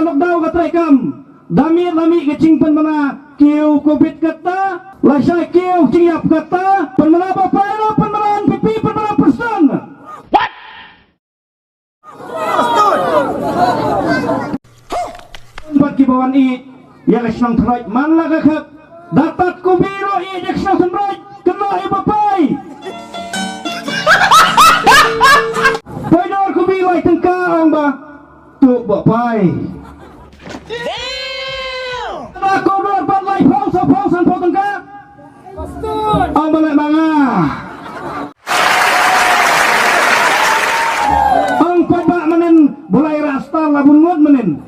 anak daw katrekam dami kecing pen mana kiu covid kata lasai kiu ciap kata pen mana bapak pen mana pipi pen mana person buat kibawan i ya kesang terai mana kakak dapat kubiro i kesang terai kena i bapai Pwede ko bilay tengkaong ba? Tuk bapai. Ako doon patlay pausan po tengka. Ang balik mga. Ang pagba manin bulay rasta labunod manin.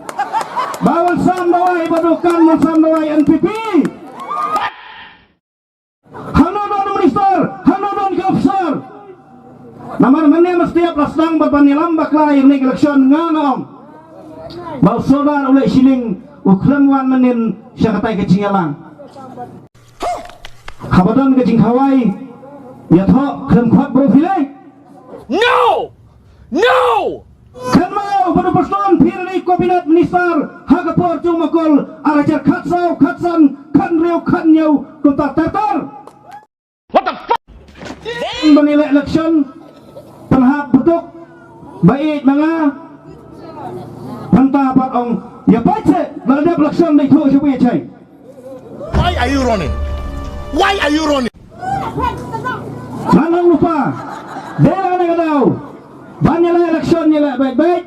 Bawal sam daway badukan masam daway NPP. Hano doon minister, hano doon ka-officer. Naman mana mestiap lasang berpanilam bakla ini eleksyon ngangom. Bau solar oleh siling ukran wan menin syakatai kecinggalang. Habadan kecing Hawaii. Ya tho krem kuat profile. No! Kan mau pada person pilih kabinet minister hagapor cumakol arajar katsan kan reu kan nyau kota tertar. What the fuck? Menilai eleksyon penhap betuk baik mga pantapat ong ya baca ladap laksan di tu siapa cai. Why are you running? Jangan lupa dera nak tahu banyak eleksyon ni baik-baik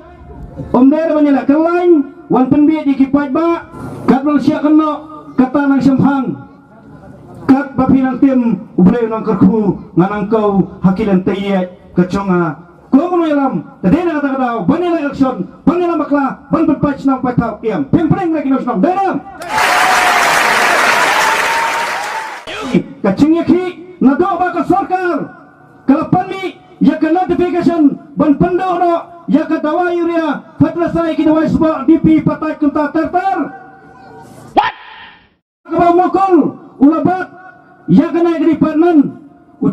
dera banyak kelain wan penbiat ikipaj ba kat Malaysia kena kata nang sempang kat bapinang tim ublay nang kerku nganang kau hakilan tayet keconga komo yalam tadi nak kata tahu banyak eleksyon banyak bakla ban berpaj nang patau kiam pempreng lagi nang dalam kacingnya ki nado ba ka sarkar kalapani ya ka notification ban pando no ya ka dawai uria fatlasai ki dawai sebab DP patai kunta tertar what ka mokol ulabat ya ka naik department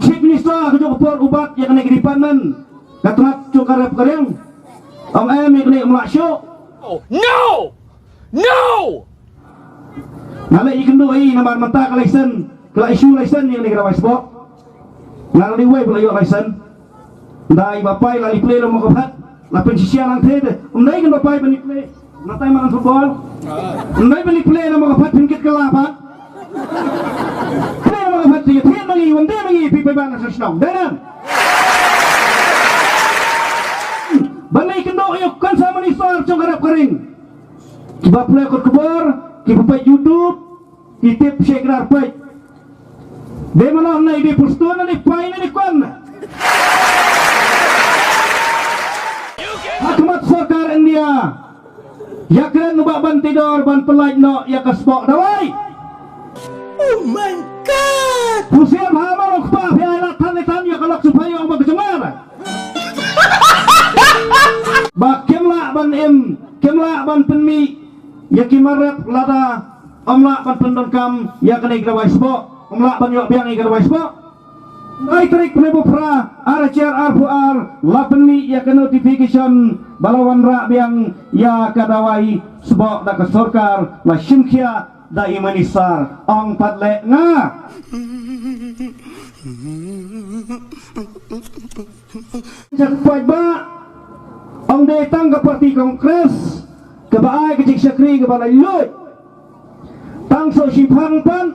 Chief Minister kejo kepor ubat yang kena department katrat cukarep kereng om yang kena melaksyo No! nale ikan doi namar menta ka license kala isu license yang kena wasbo ngali way pula yo license dai bapai lali play lo mokopat lapin sisian ang tede umdai kan bapai bani play natai makan football umdai bani play lo mokopat pingkit kalapat play lo mokopat tiga tiga lagi wande lagi pipai bana sesnong dalam bani kendo yo kan sama minister congkarap kering kiba play kot kebor kiba pai YouTube kitip shekrar pai de mana na ide pustona ni pai ni kon Hakmat Sarkar India ya keren ubak ban tidur ban pelaj no ya kaspok dawai. Oh my god! Pusian hama lokpa fiala tanitan ya kalok supaya ang magkacungar. Bak kemla ban penmi ya kimarat lada omla ban pendongkam ya kena igrawai spok omla ban yok biang igrawai spok. Ay trik penebupra araciar arpuar lapeni ya ke notification balawan rak biang ya kadawai sebab dak sorkar la shimkia da imanisar ong padle nga jakpai ba ong datang ke parti kongres ke baai ke syakri ke balai lut tang so shipang pan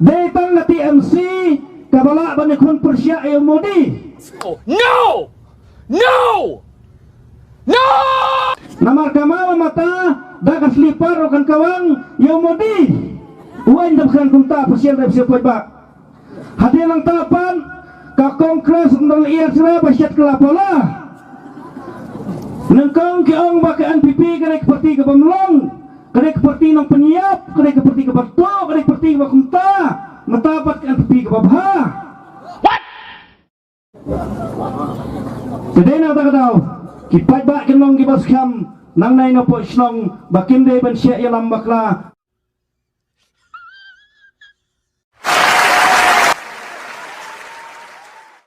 datang ke TMC kabala bani kun Persia ayo Modi. No! Namar kamala mata dakas lipar kan kawang yo Modi. Uwan dabkan kumta Persia dari siapa ba. Hati lang tapan ka kongres ng iya sila pasyat kelapola. Nangkong kiong ba ka NPP kanay parti ka pamlong. Kanay parti ng penyiap, kanay parti ka bato, kanay parti ka kumta. Matapat ka NPP ka babha. What? Jadi na tak tahu. Kipat ba kinong gibas kam nang nay no po snong bakim de ban siya ilam bakla